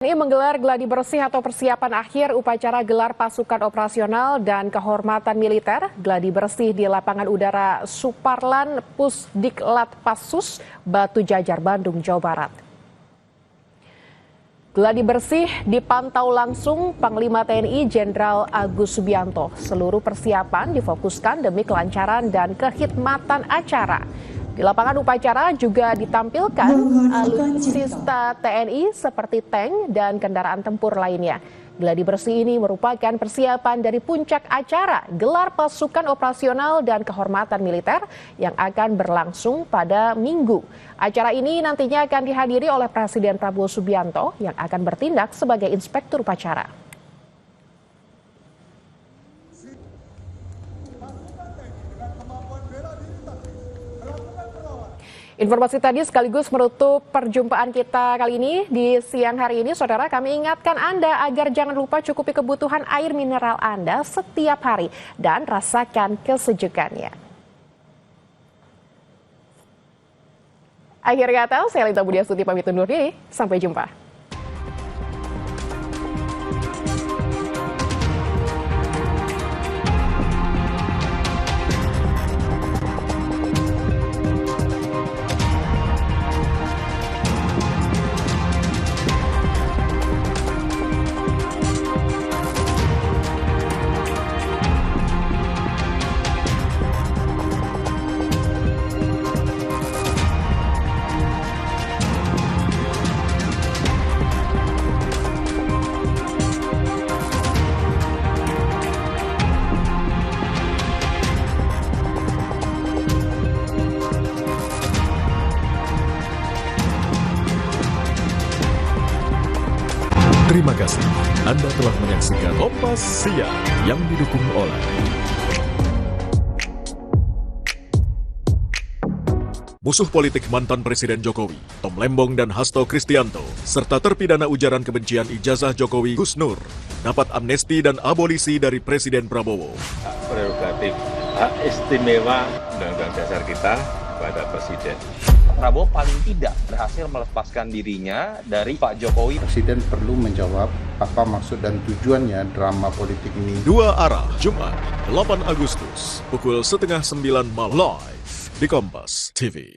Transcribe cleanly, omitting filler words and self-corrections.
Ini menggelar gladi bersih atau persiapan akhir upacara gelar pasukan operasional dan kehormatan militer. Gladi bersih di lapangan udara Suparlan Pusdiklat Pasus, Batu Jajar, Bandung, Jawa Barat. Gladi bersih dipantau langsung Panglima TNI Jenderal Agus Subianto. Seluruh persiapan difokuskan demi kelancaran dan kekhidmatan acara. Di lapangan upacara juga ditampilkan alutsista TNI seperti tank dan kendaraan tempur lainnya. Gladi bersih ini merupakan persiapan dari puncak acara gelar pasukan operasional dan kehormatan militer yang akan berlangsung pada Minggu. Acara ini nantinya akan dihadiri oleh Presiden Prabowo Subianto yang akan bertindak sebagai inspektur upacara. Informasi tadi sekaligus menutup perjumpaan kita kali ini di siang hari ini. Saudara, kami ingatkan Anda agar jangan lupa cukupi kebutuhan air mineral Anda setiap hari dan rasakan kesejukannya. Akhir kata, saya Lita Budiastuti pamit undur diri. Sampai jumpa. Terima kasih Anda telah menyaksikan Kompas Siang yang didukung oleh musuh politik mantan Presiden Jokowi, Tom Lembong dan Hasto Kristianto, serta terpidana ujaran kebencian ijazah Jokowi Gus Nur, dapat amnesti dan abolisi dari Presiden Prabowo. Prerogatif hak istimewa Undang-Undang Dasar kita kepada Presiden. Prabowo paling tidak berhasil melepaskan dirinya dari Pak Jokowi. Presiden perlu menjawab apa maksud dan tujuannya drama politik ini. Dua Arah, Jumat, 8 Agustus, pukul 8:30 malam, live di Kompas TV.